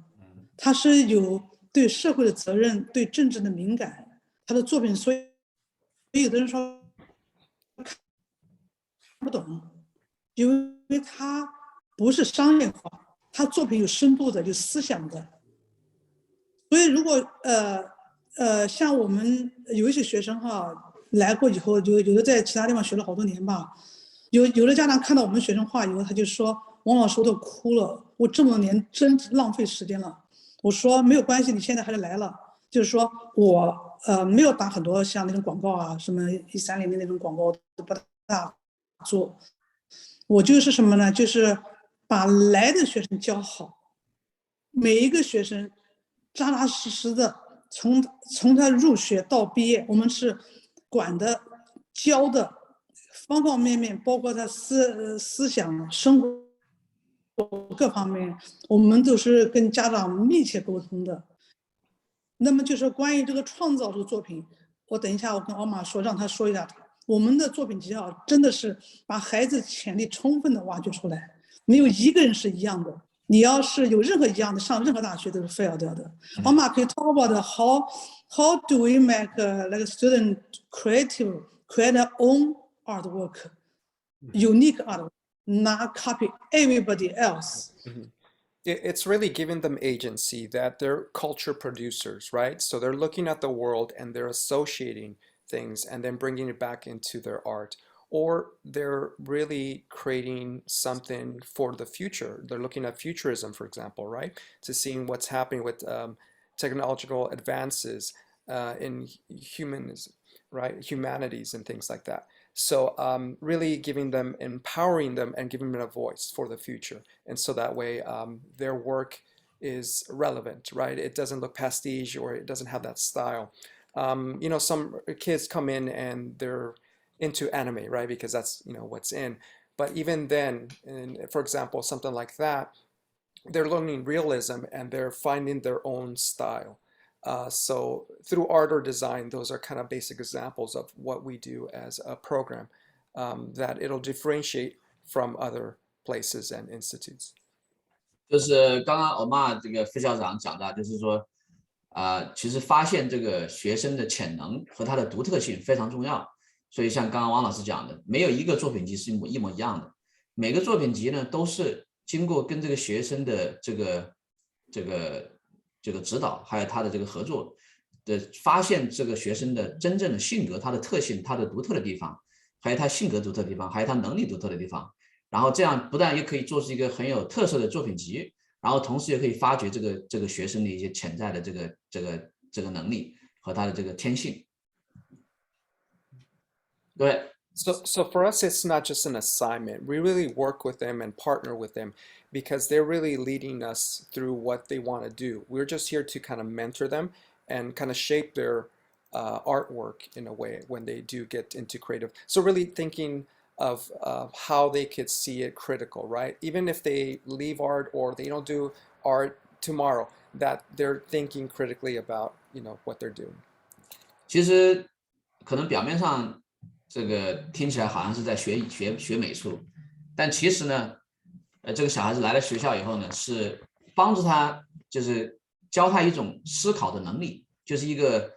他是有对社会的责任，对政治的敏感。他的作品，所以有的人说看不懂，因为他不是商业化，他作品有深度的，有思想的。所以如果像我们有一些学生哈来过以后，有的在其他地方学了好多年吧，有的家长看到我们学生画以后，他就说王老师我都哭了，我这么多年真浪费时间了。我说没有关系，你现在还是来了，就是说我没有打很多像那种广告啊，什么130的那种广告都不大做，我就是什么呢？就是把来的学生教好，每一个学生扎扎实实的从他入学到毕业，我们是管的、教的，方方面面，包括他思想、生活各方面，我们都是跟家长密切沟通的。那么就是关于这个创造这个作品，我等一下我跟奥玛说，让他说一下。我们的作品集啊，真的是把孩子潜力充分的挖掘出来，没有一个人是一样的。你要是有任何一样的，上任何大学都是 fail 掉的。奥玛可以 talk about how do we make like a student create their own artwork, unique artwork, not copy everybody else. It's really giving them agency that they're culture producers, right? So they're looking at the world and they're associating things and then bringing it back into their art. Or they're really creating something for the future. They're looking at futurism, for example, right? To seeing what's happening with technological advances in humanism, right? Humanities and things like that. So really giving them, empowering them and giving them a voice for the future. And so that way their work is relevant, right? It doesn't look pastiche or it doesn't have that style. You know, some kids come in and they're into anime, right? Because that's, you know, what's in. But even then, for example, something like that, they're learning realism and they're finding their own style. So through art or design, those are kind of basic examples of what we do as a program that it'll differentiate from other places and institutes. 就是刚刚欧玛这个副校长讲到，就是说，其实发现这个学生的潜能和他的独特性非常重要。所以像刚刚王老师讲的，没有一个作品集是一模一样的，每个作品集呢都是经过跟这个学生的这个指导，还有他的这个合作的，发现这个学生的真正的性格、他的特性、他的独特的地方，还有他性格独特的地方，还有他能力独特的地方。然后这样不但也可以做出一个很有特色的作品集，然后同时也可以发掘这个学生的一些潜在的这个能力和他的这个天性。对。So for us, it's not just an assignment. We really work with them and partner with them because they're really leading us through what they want to do. We're just here to kind of mentor them and kind of shape their artwork in a way when they do get into creative. So really thinking of how they could see it critical, right? Even if they leave art or they don't do art tomorrow, that they're thinking critically about, you know, what they're doing. 其实可能表面上这个听起来好像是在学美术，但其实呢，这个小孩子来了学校以后呢，是帮助他，就是教他一种思考的能力，就是一个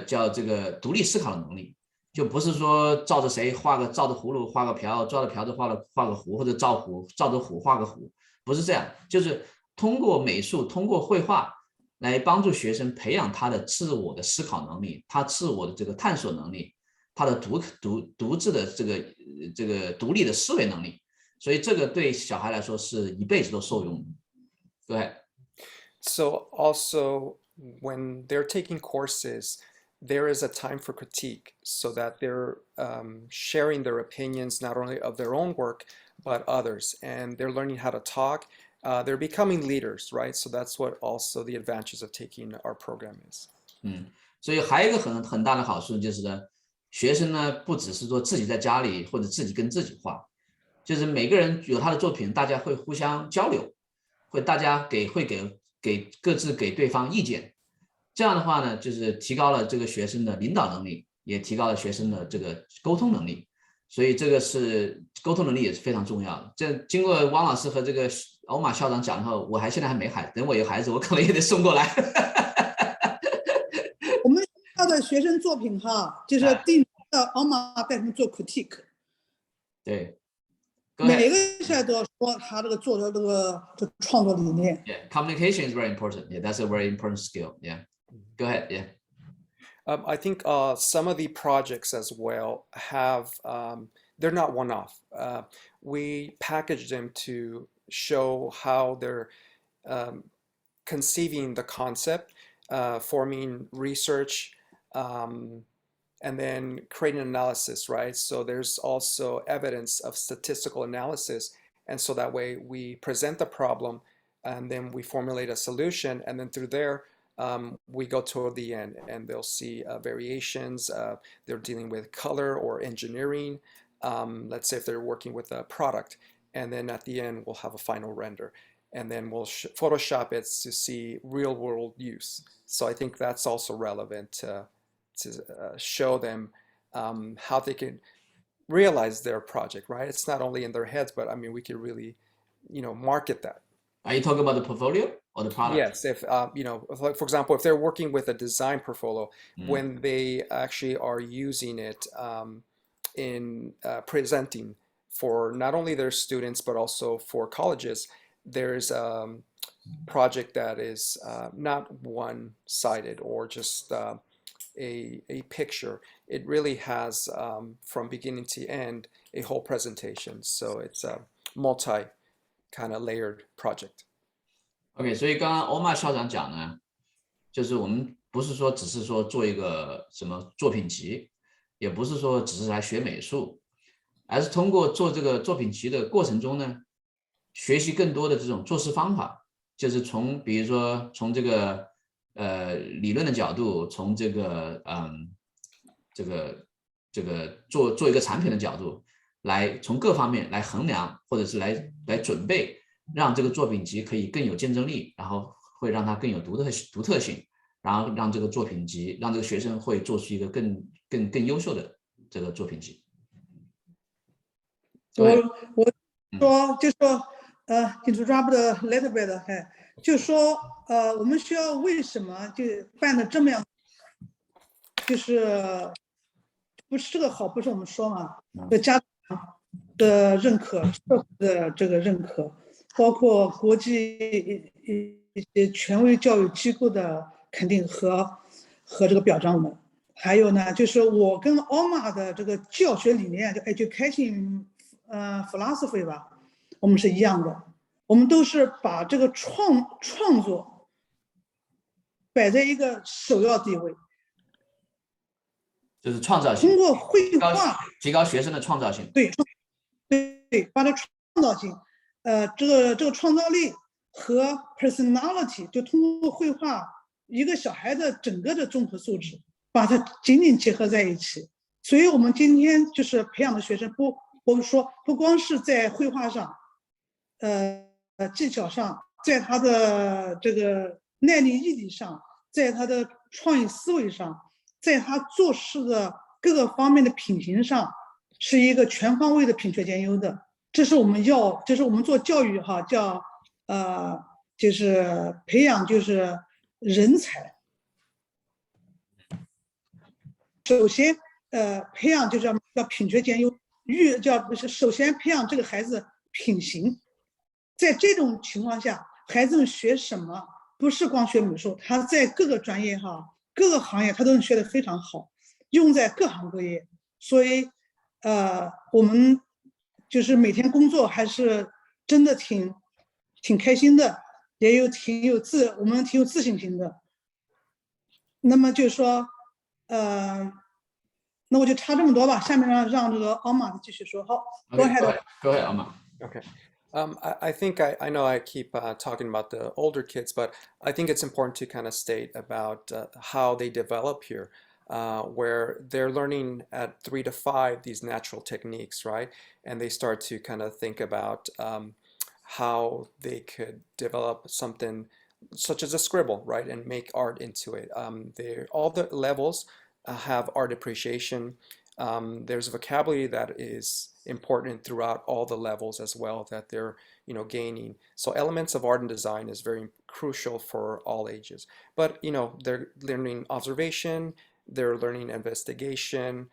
叫这个独立思考的能力，就不是说照着谁照着葫芦画个瓢，照着瓢子画个壶，或者照着虎画个虎，不是这样，就是通过美术，通过绘画来帮助学生培养他的自我的思考能力，他自我的这个探索能力。他的独自的这个独立的思维能力，所以这个对小孩来说是一辈子都受用的。对。So also when they're taking courses, there is a time for critique so that they're sharing their opinions, not only of their own work, but others. And they're learning how to talk. They're becoming leaders, right? So that's what also the advantages of taking our program is. 所以还有一个很大的好处就是呢，学生呢不只是说自己在家里或者自己跟自己画，就是每个人有他的作品，大家会互相交流，大家会给各自给对方意见。这样的话呢，就是提高了这个学生的领导能力，也提高了学生的这个沟通能力。所以这个是沟通能力也是非常重要的。这经过汪老师和这个欧玛校长讲以后，现在还没孩子，等我有孩子，我可能也得送过来。我们学校的学生作品哈，就是定的欧玛带他们做 critique。对。每个学校都要说他这个做的这个创作理念。Yeah, communication is very important. Yeah, that's a very important skill. Yeah, go ahead. Yeah. I think some of the projects as well have, they're not one-off. We package them to show how they're conceiving the concept, forming research, and then creating analysis, right? So there's also evidence of statistical analysis. And so that way we present the problem and then we formulate a solution. And then through there, we go toward the end and they'll see variations. They're dealing with color or engineering. Let's say if they're working with a product. And then at the end, we'll have a final render. And then we'll Photoshop it to see real world use. So I think that's also relevant to show them how they can realize their project, right? It's not only in their heads, but I mean, we can really, market that. Are you talking about the portfolio or the product? Yes, if like for example, if they're working with a design portfolio, when they actually are using it in presenting for not only their students but also for colleges, there's a project that is not one-sided or just a picture. It really has from beginning to end a whole presentation. So it's a multi kind of layered project. OK， 所以刚刚欧玛校长讲呢，就是我们不是说只是说做一个什么作品集，也不是说只是来学美术，而是通过做这个作品集的过程中呢，学习更多的这种做事方法，就是比如说从这个理论的角度，从这个做一个产品的角度，来从各方面来衡量，或者是来准备，让这个作品集可以更有竞争力，然后会让它更有独特性，然后让这个作品集，让这个学生会做出一个更优秀的这个作品集。我说就说interrupt a little bit， 就说我们学校为什么就办的这么样，就是不是这个好，不是我们说嘛，家长的认可，社会的这个认可，包括国际一些权威教育机构的肯定和这个表彰我们。还有呢，就是我跟奥玛的这个教学理念，就 education philosophy 吧，我们是一样的。我们都是把这个创作摆在一个首要地位，就是创造性，通过绘画提高学生的创造性。对，把它创造性，这个创造力和 personality 就通过绘画一个小孩的整个的综合素质，把它紧紧结合在一起。所以我们今天就是培养的学生不光是在绘画上，技巧上，在他的这个耐力毅力上，在他的创意思维上，在他做事的各个方面的品行上，是一个全方位的品学兼优的。这是我们做教育哈，叫就是培养就是人才。首先培养就是要品学兼优，首先培养这个孩子品行。在这种情况下，孩子们学什么不是光学美术，他在各个专业各个行业他都能学得非常好，用在各行各业。所以我们就是每天工作还是真的挺开心的，我们挺有自信心的。那么就是说那我就插这么多吧。下面让这个奥马继续说。好 Okay,，Go ahead. Go ahead, Omar. Okay. I think I know I keep talking about the older kids, but I think it's important to kind of state about how they develop here, where they're learning at 3 to 5 these natural techniques, right? And they start to kind of think about how they could develop something such as a scribble, right, and make art into it. All the levels have art appreciation. There's vocabulary that is important throughout all the levels as well that they're gaining. So elements of art and design is very crucial for all ages. But they're learning observation, they're learning investigation,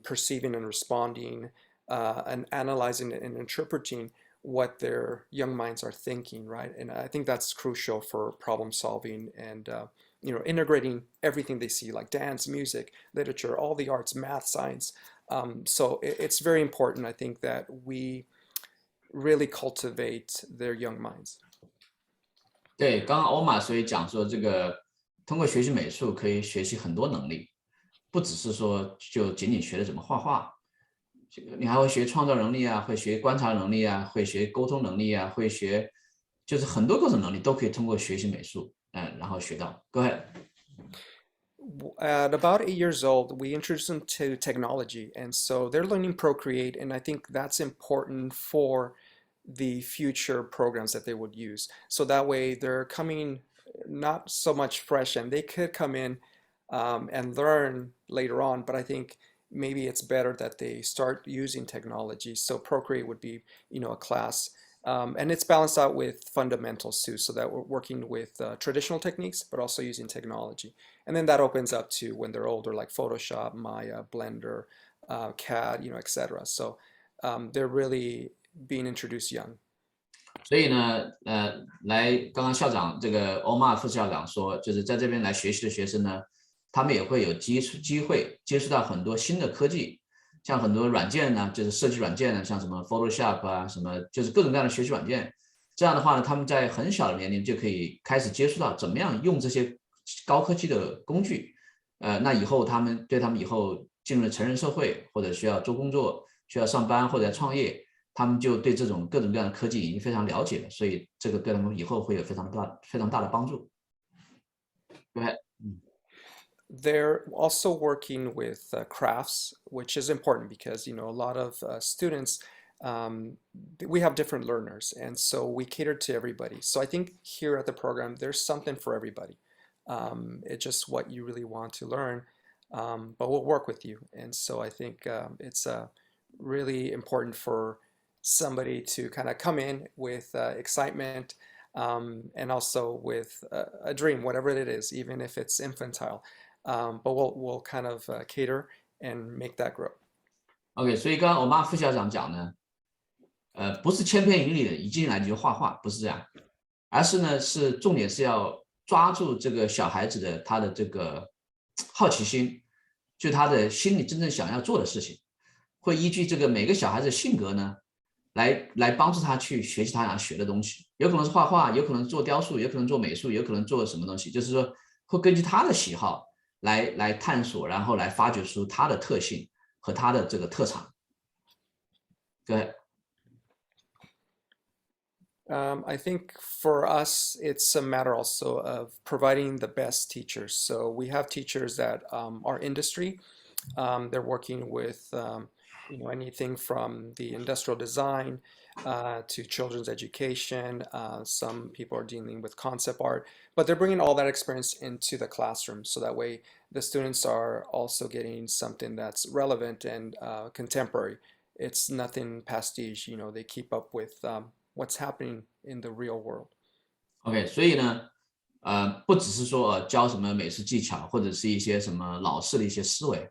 perceiving and responding, and analyzing and interpreting what their young minds are thinking, right? And I think that's crucial for problem solving and integrating everything they see, like dance, music, literature, all the arts, math, science. So it's very important, I think, that we really cultivate their young minds. 对，刚刚欧玛所以讲说，这个通过学习美术可以学习很多能力，不只是说就仅仅学的怎么画画，你还会学创造能力啊，会学观察能力啊，会学沟通能力啊，会学就是很多各种能力都可以通过学习美术，然后学到。Go ahead. At about 8 years old, we introduced them to technology, and so they're learning Procreate, and I think that's important for the future programs that they would use. So that way they're coming not so much fresh, and they could come in and learn later on, but I think maybe it's better that they start using technology. So Procreate would be, a class. And it's balanced out with fundamentals too, so that we're working with traditional techniques, but also using technology. And then that opens up to when they're older, like Photoshop, Maya, Blender, CAD, etc. So they're really being introduced young. 所以呢，刚刚校长这个欧玛副校长说，就是在这边来学习的学生呢，他们也会有机会接触到很多新的科技。像很多软件呢，就是设计软件呢，像什么 Photoshop 啊，什么就是各种各样的学习软件。这样的话呢，他们在很小的年龄就可以开始接触到怎么样用这些高科技的工具。那以后对他们以后进入成人社会或者需要做工作、需要上班或者创业，他们就对这种各种各样的科技已经非常了解了，所以这个对他们以后会有非常大的帮助。Go ahead. They're also working with crafts, which is important because a lot of students, we have different learners, and so we cater to everybody. So I think here at the program, there's something for everybody. It's just what you really want to learn, but we'll work with you. And so I think it's really important for somebody to kind of come in with excitement and also with a dream, whatever it is, even if it's infantile. But we'll kind of cater and make that grow. OK， 所以刚刚我妈副校长讲呢，不是千篇一律的一进来就画画，不是这样，而是呢重点是要抓住这个小孩子的他的这个好奇心，就他的心里真正想要做的事情，会依据这个每个小孩子的性格呢，来帮助他去学习他想学的东西，有可能是画画，有可能做雕塑，有可能做美术，有可能做什么东西，就是说会根据他的喜好。来探索，然后来发掘出它的特性和它的这个特长。Go ahead. I think for us, it's a matter also of providing the best teachers. So we have teachers that are industry. They're working with anything from the industrial design to children's education. Some people are dealing with concept art, but they're bringing all that experience into the classroom. So that way the students are also getting something that's relevant and contemporary. It's nothing pastiche, they keep up with what's happening in the real world. OK， 所以呢，不只是说教什么美术技巧或者是一些什么老式的一些思维，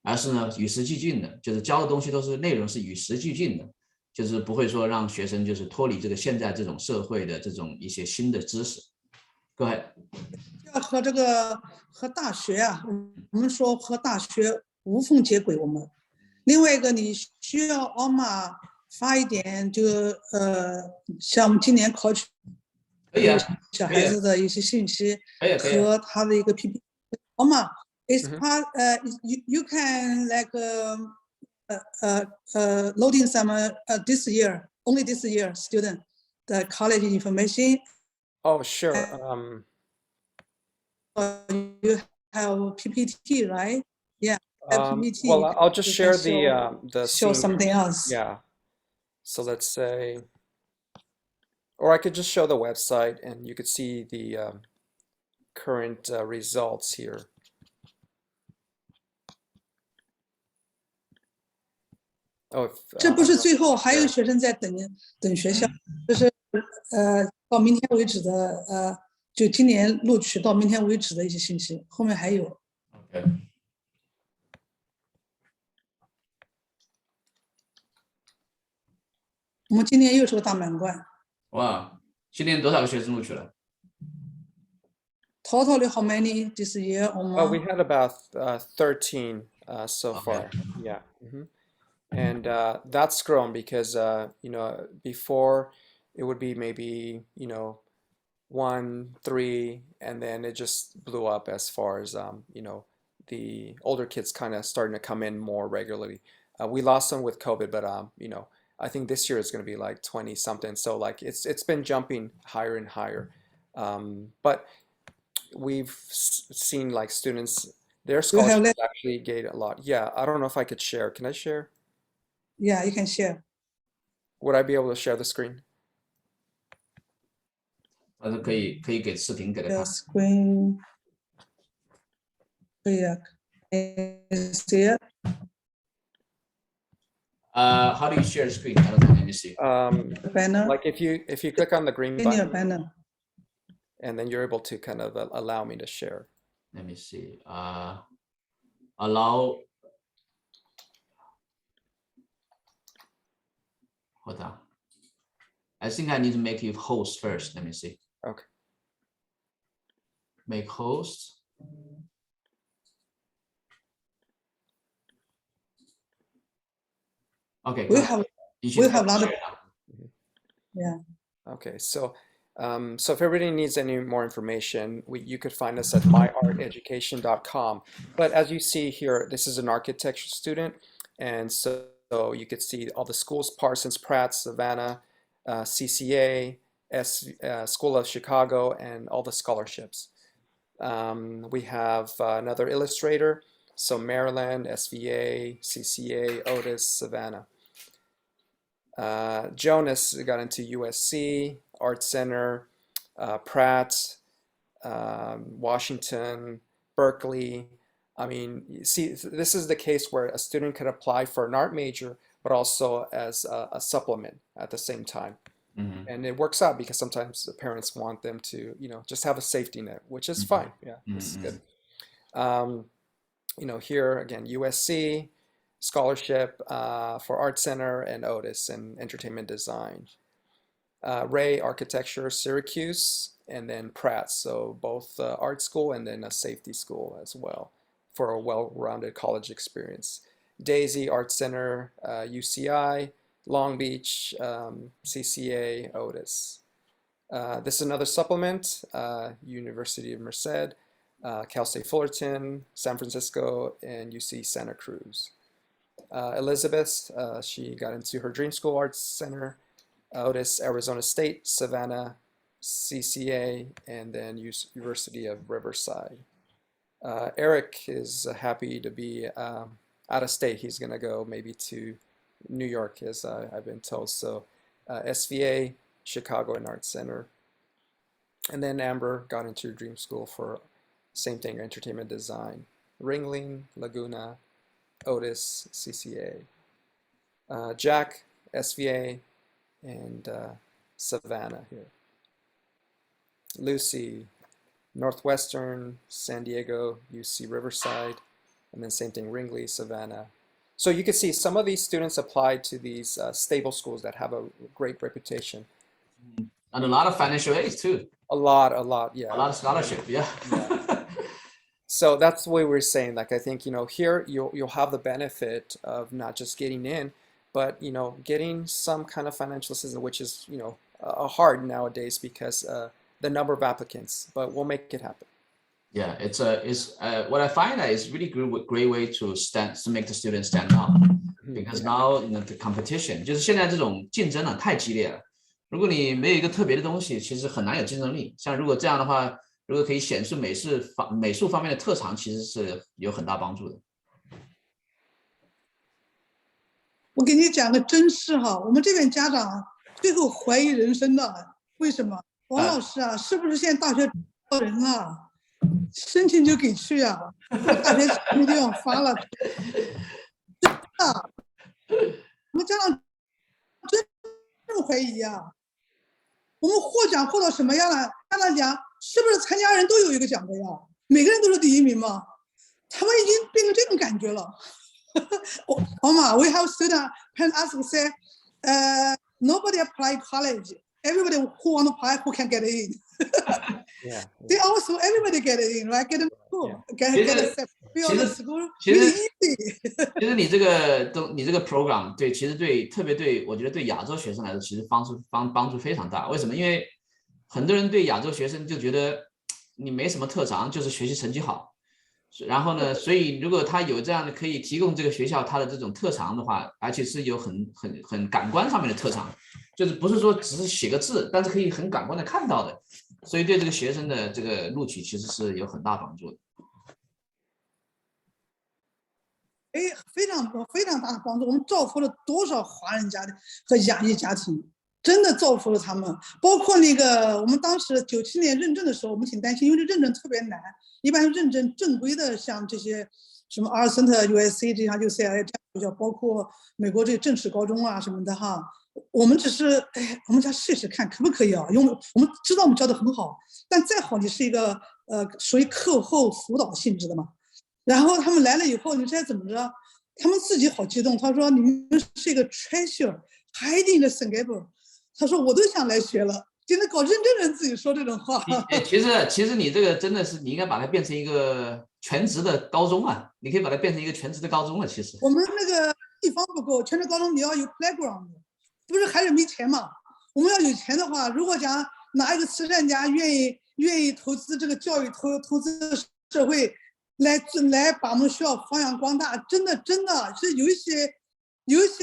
而是呢与时俱进的，就是教的东西都是内容是与时俱进的。就是不会说让学生就是脱离这个现在这种社会的这种一些新的知识。Go ahead. 要和大学啊，我们说和大学无缝接轨。我们另外一个，你需要奥玛发一点，像我们今年考取小孩子的一些信息和他的一个 PPT。奥玛 It's part. You can like loading some this year, only this year student, the college information. Oh, sure. You have PPT, right? Yeah, PPT. Well, I'll just you share can the show scene. something else. Yeah. So let's say, or I could just show the website and you could see the current results here. Oh, 这不是最后还有学生在等学校，就是到明天为止的就今年录取到明天为止的一些信息，后面还有。OK。我们今年又是个大满贯。哇，今年多少个学生录取了 ？Totally how many this year? We had about 13 so far. Yeah. And that's grown because you know, before it would be maybe, you know, 1, 3, and then it just blew up as far as you know, the older kids kind of starting to come in more regularly. We lost some with COVID, but you know, I think this year is going to be like 20 something. So like it's been jumping higher and higher. But we've seen like students, their scholarships actually gained a lot. Yeah, I don't know if I could share. Can I share? Yeah, you can share. Would I be able to share the screen? 可以给视频给他看。Screen. 可以啊。See it? How do you share the screen? I don't know. Let me see. Banner. Like if you click on the green button, banner. and then you're able to kind of allow me to share. Let me see. Allow. Hold on. I think I need to make you host first. Let me see. Okay. Make host. Okay. We have a lot of. Yeah. Okay, so so if everybody needs any more information, you could find us at myarteducation.com. But as you see here, this is an architecture student, and so you could see all the schools: Parsons, Pratt, Savannah, CCA, School of Chicago, and all the scholarships. We have another illustrator, so Maryland, SVA, CCA, Otis, Savannah. Jonas got into USC, Art Center, Pratt, Washington, Berkeley. I mean, see, this is the case where a student could apply for an art major, but also as a supplement at the same time. And it works out because sometimes the parents want them to, you know, just have a safety net, which is fine. Yeah, this is good. You know, here again, USC, scholarship for Art Center, and Otis and entertainment design. Ray, architecture, Syracuse, and then Pratt. So both art school and then a safety school as well for a well-rounded college experience. Daisy, Art Center, UCI, Long Beach, CCA, Otis. This is another supplement, University of Merced, Cal State Fullerton, San Francisco, and UC Santa Cruz. Elizabeth, she got into her Dream School Arts Center, Otis, Arizona State, Savannah, CCA, and then University of Riverside. Eric is happy to be out of state. He's going to go maybe to New York, as I've been told. So SVA, Chicago, and Art Center. And then Amber got into Dream School for same thing, entertainment design. Ringling, Laguna, Otis, CCA. Jack, SVA, and Savannah here. Lucy, Northwestern, San Diego, UC Riverside, and then same thing, Ringley, Savannah. So you can see some of these students applied to these stable schools that have a great reputation. And a lot of financial aid too. A lot, yeah. A lot of scholarship, yeah. So that's the way we're saying, like, I think, you know, here you'll have the benefit of not just getting in, but, you know, getting some kind of financial assistance, which is, you know, hard nowadays because the number of applicants, but we'll make it happen. Yeah, it's what I find that is really great way to make the students stand out because now the competition 就是现在这种竞争太激烈了。如果你没有一个特别的东西，其实很难有竞争力。像如果这样的话，如果可以显示美术方面的特长，其实是有很大帮助的。我给你讲个真事哈，我们这边家长最后怀疑人生的，为什么？王老师啊，是不是现在大学招人啊？申请就给去啊，大学没地方发了。真的，我们家长真这么怀疑啊？我们获奖获到什么样了？家长讲，是不是参加人都有一个奖的呀？每个人都是第1名吗？他们已经变成这种感觉了。Mama, we have student parents ask say, nobody apply college. Everybody who want to apply, who can get in. Yeah. They also everybody get in, right? Get in school, get accepted. Build the school really easy. 其实你这个 program 对，其实特别对我觉得对亚洲学生来说，其实帮助非常大。为什么？因为很多人对亚洲学生就觉得你没什么特长，就是学习成绩好。然后呢，所以如果他有这样的可以提供这个学校他的这种特长的话，而且是有很感官上面的特长，就是不是说只是写个字，但是可以很感官的看到的，所以对这个学生的这个录取其实是有很大帮助的。非常大的帮助。我们造福了多少华人家庭和亚裔家庭，真的造福了他们。包括那个我们当时97年认证的时候，我们挺担心，因为这认证特别难，一般认证正规的像这些什么阿尔森特、USC 这样 UCLA 这样学校，包括美国这些正式高中啊什么的哈。我们只是我们家试试看可不可以啊？因为我们知道我们教的很好，但再好你是一个属于课后辅导性质的嘛。然后他们来了以后，你猜怎么着？他们自己好激动，他说：“你们是一个 treasure hiding the Singapore。”他说：“我都想来学了。”现在搞认证人自己说这种话。其实你这个真的是你应该把它变成一个全职的高中啊！你可以把它变成一个全职的高中了。其实我们那个地方不够，全职高中你要有 playground， 不是孩子没钱嘛？我们要有钱的话，如果讲哪一个慈善家愿意投资这个教育，投资社会。来把我们学校发扬光大，真的是有一些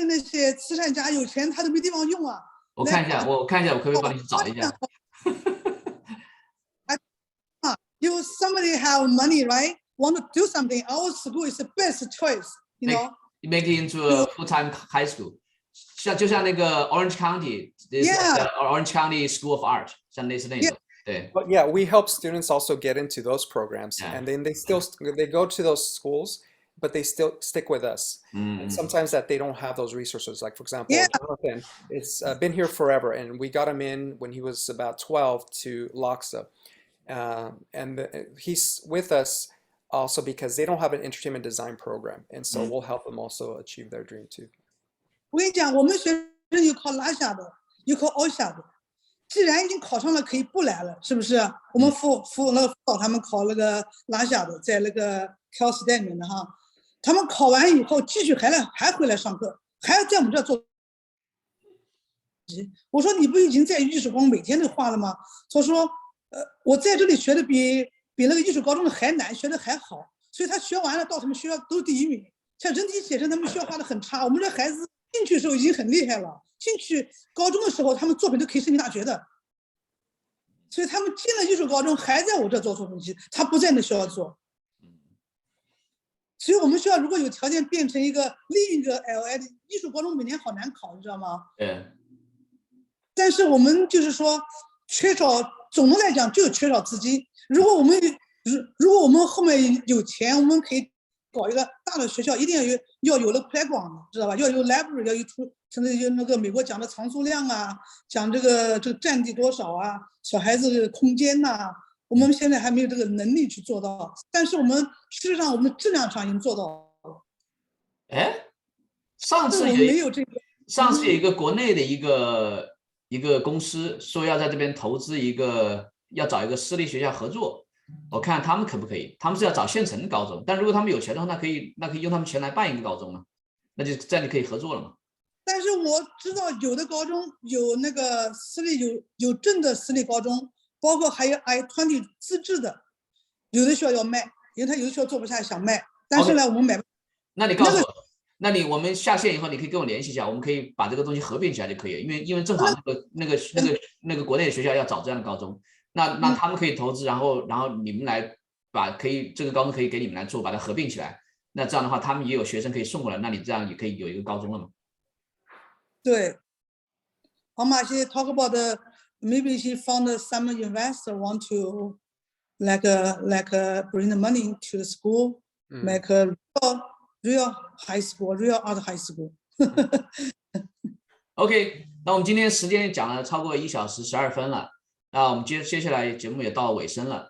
那些慈善家有钱他都没地方用啊。我看一下，我可不可以帮你找一下？If somebody have money, right? Want to do something? Our school is the best choice. You know. Make it into a full-time high school. 就像那个 Orange County, Orange County School of Art， 像类似那种。But yeah, we help students also get into those programs, and then they go to those schools, but they still stick with us. And sometimes that they don't have those resources. Like for example, Jonathan has been here forever, and we got him in when he was about 12 to Laksa, and he's with us also because they don't have an entertainment design program, and so we'll help them also achieve their dream too. 我跟你讲，我们学生有考拉下的，有考奥下的。既然已经考上了，可以不来了，是不是？我们辅导他们考那个拉下的，在那个 Cal State 里面的哈，他们考完以后继续还回来上课，还要在我们这做。我说你不已经在艺术光每天都画了吗？他说，我在这里学的比那个艺术高中的还难，学的还好，所以他学完了到他们学校都是第1名。像整体写生他们学校画的很差，我们这孩子进去的时候已经很厉害了。进去高中的时候，他们作品都可以申请大学的，所以他们进了艺术高中，还在我这做作品集，他不在那学校做。所以我们学校如果有条件变成一个另一个 LI 艺术高中，每年好难考，你知道吗？但是我们就是说缺少，总的来讲就是缺少资金。如果我们后面有钱，我们可以搞一个大的学校，一定要有了 playground， 知道吧？要有 library， 要有甚至有那个美国讲的藏书量啊，讲这个占地多少啊，小孩子的空间呐，我们现在还没有这个能力去做到。但是我们事实上我们质量上已经做到了。上次有一个国内的一个公司说要在这边投资要找一个私立学校合作。我看他们可不可以？他们是要找现成的高中，但如果他们有钱的话，那可以用他们钱来办一个高中嘛？那就这样就可以合作了嘛？但是我知道有的高中有那个私立有正的私立高中，包括还有I-20自治的，有的学校要卖，因为他有的学校做不下想卖，但是呢，我们买。那你告诉我，那我们下线以后，你可以跟我联系一下，我们可以把这个东西合并起来就可以，因为正好那个国内的学校要找这样的高中，那他们可以投资，然后你们来这个高中可以给你们来做，把它合并起来，那这样的话他们也有学生可以送过来，那你这样也可以有一个高中了嘛？对。Alma, she talk about maybe she found some investor want to like bring the money to the school, like a real high school, real art high school. OK， 那我们今天时间讲了超过1小时12分了，那我们接下来节目也到尾声了。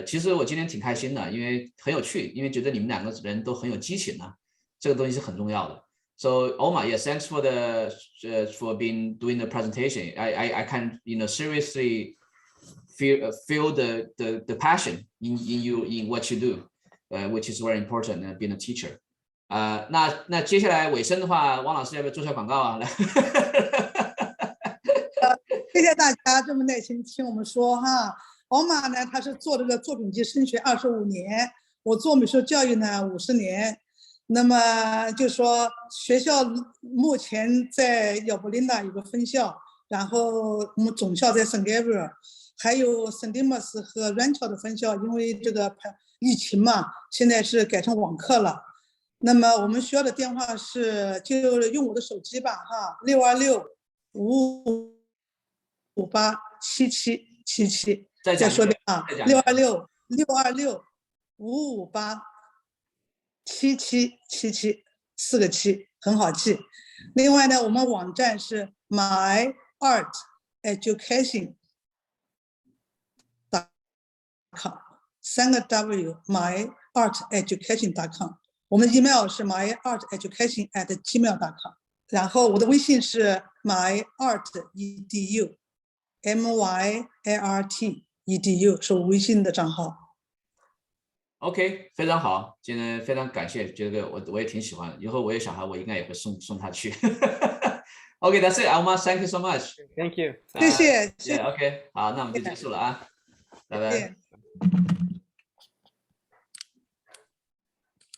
其实我今天挺开心的，因为很有趣，因为觉得你们2个人都很有激情啊，这个东西是很重要的。So Omar, yes, thanks for doing the presentation. I can seriously feel the passion in what you do, which is very important being a teacher. 那接下来尾声的话，汪老师要不要做下广告啊？谢谢大家这么耐心听我们说哈。Omar呢，他是做这个作品集升学25年，我做美术教育呢50年。那么就说学校目前在亚布林达有个分校，然后我们总校在圣盖博尔，还有圣蒂莫斯和软桥的分校，因为这个疫情嘛，现在是改成网课了。那么我们学校的电话是就用我的手机吧哈，626-5558-7777。再说遍啊，626-5558-7777，4个7，很好记。另外呢，我们网站是 myarteducation.com， 3个 W myarteducation.com。我们的 email 是 myarteducation@gmail.com， 然后我的微信是 myart.edu myart.edu 是我微信的账号。OK， 非常好，今天非常感谢，这个我也挺喜欢的，以后我有小孩，我应该也会送他去。OK， that's it, Alma, thank you so much. Thank you. 谢谢。OK， 好，那我们就结束了啊，拜拜。